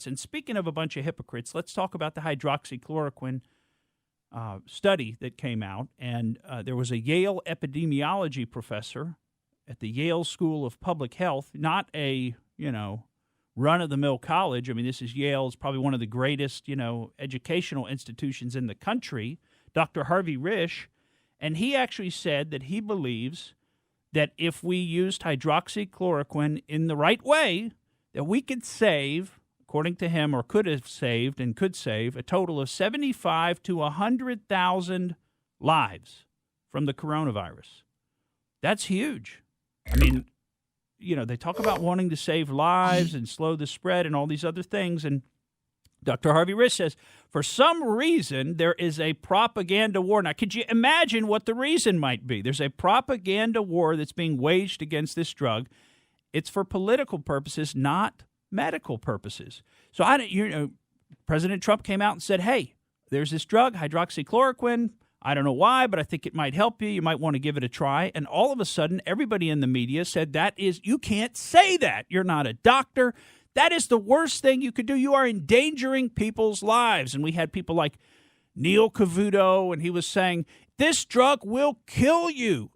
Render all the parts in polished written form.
And speaking of a bunch of hypocrites, let's talk about the hydroxychloroquine study that came out. And there was a Yale epidemiology professor at the Yale School of Public Health, not a, run-of-the-mill college. I mean, this is Yale. It's probably one of the greatest, educational institutions in the country, Dr. Harvey Risch. And he actually said that he believes that if we used hydroxychloroquine in the right way, that we could save, according to him, or could have saved and could save a total of 75 to 100,000 lives from the coronavirus. That's huge. I mean, they talk about wanting to save lives and slow the spread and all these other things. And Dr. Harvey Risch says, for some reason, there is a propaganda war. Now, could you imagine what the reason might be? There's a propaganda war that's being waged against this drug. It's for political purposes, not medical purposes. So, President Trump came out and said, hey, there's this drug, hydroxychloroquine. I don't know why, but I think it might help you. You might want to give it a try. And all of a sudden, everybody in the media said, you can't say that. You're not a doctor. That is the worst thing you could do. You are endangering people's lives. And we had people like Neil Cavuto, and he was saying, this drug will kill you.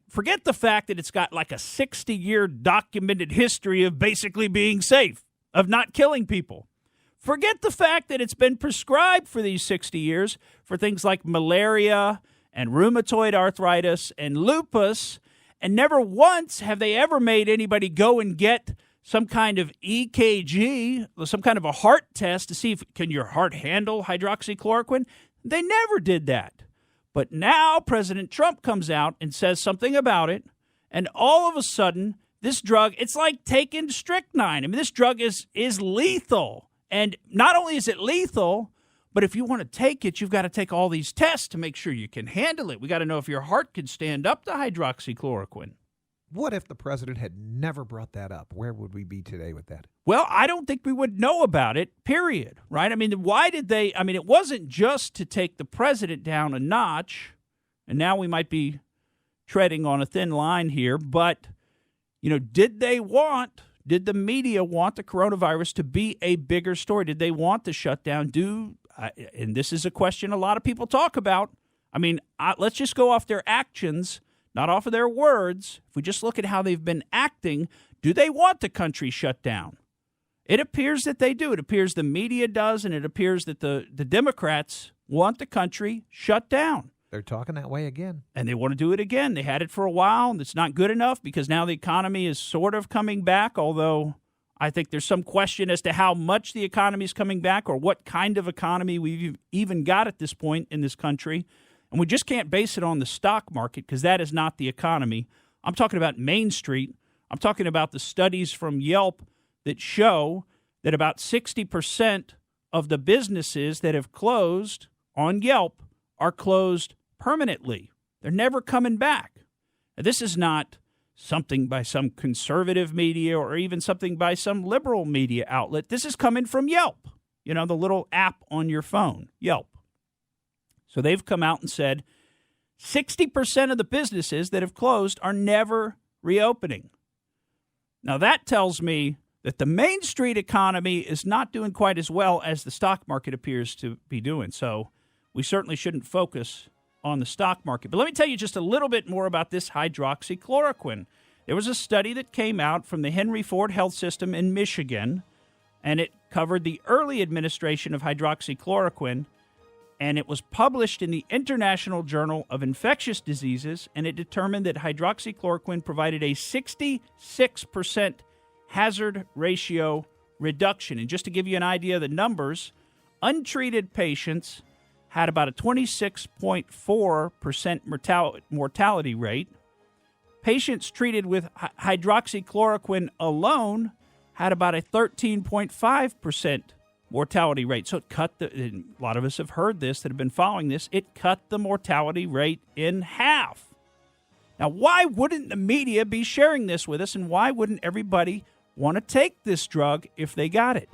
Forget the fact that it's got like a 60-year documented history of basically being safe, of not killing people. Forget the fact that it's been prescribed for these 60 years for things like malaria and rheumatoid arthritis and lupus, and never once have they ever made anybody go and get some kind of EKG, some kind of a heart test to see if can your heart handle hydroxychloroquine. They never did that. But now President Trump comes out and says something about it, and all of a sudden, this drug, it's like taking strychnine. I mean, this drug is lethal. And not only is it lethal, but if you want to take it, you've got to take all these tests to make sure you can handle it. We got to know if your heart can stand up to hydroxychloroquine. What if the president had never brought that up? Where would we be today with that? Well, I don't think we would know about it, period, right? I mean, why did they? I mean, it wasn't just to take the president down a notch, and now we might be treading on a thin line here, but, did the media want the coronavirus to be a bigger story? Did they want the shutdown? And this is a question a lot of people talk about. I mean, let's just go off their actions, not off of their words. If we just look at how they've been acting, do they want the country shut down? It appears that they do. It appears the media does, and it appears that the Democrats want the country shut down. They're talking that way again. And they want to do it again. They had it for a while, and it's not good enough because now the economy is sort of coming back, although I think there's some question as to how much the economy is coming back or what kind of economy we've even got at this point in this country. And we just can't base it on the stock market because that is not the economy. I'm talking about Main Street. I'm talking about the studies from Yelp that show that about 60% of the businesses that have closed on Yelp are closed permanently. They're never coming back. Now, this is not something by some conservative media or even something by some liberal media outlet. This is coming from Yelp, the little app on your phone, Yelp. So they've come out and said 60% of the businesses that have closed are never reopening. Now, that tells me that the Main Street economy is not doing quite as well as the stock market appears to be doing. So we certainly shouldn't focus on the stock market. But let me tell you just a little bit more about this hydroxychloroquine. There was a study that came out from the Henry Ford Health System in Michigan, and it covered the early administration of hydroxychloroquine, and it was published in the International Journal of Infectious Diseases, and it determined that hydroxychloroquine provided a 66% hazard ratio reduction. And just to give you an idea of the numbers, untreated patients had about a 26.4% mortality rate. Patients treated with hydroxychloroquine alone had about a 13.5% mortality rate. So it cut a lot of us have heard this that have been following this, it cut the mortality rate in half. Now, why wouldn't the media be sharing this with us, and why wouldn't everybody want to take this drug if they got it?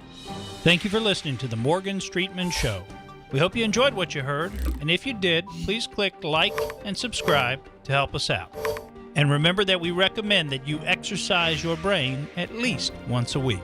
Thank you for listening to the Morgan Streetman Show. We hope you enjoyed what you heard, and if you did, please click like and subscribe to help us out. And remember that we recommend that you exercise your brain at least once a week.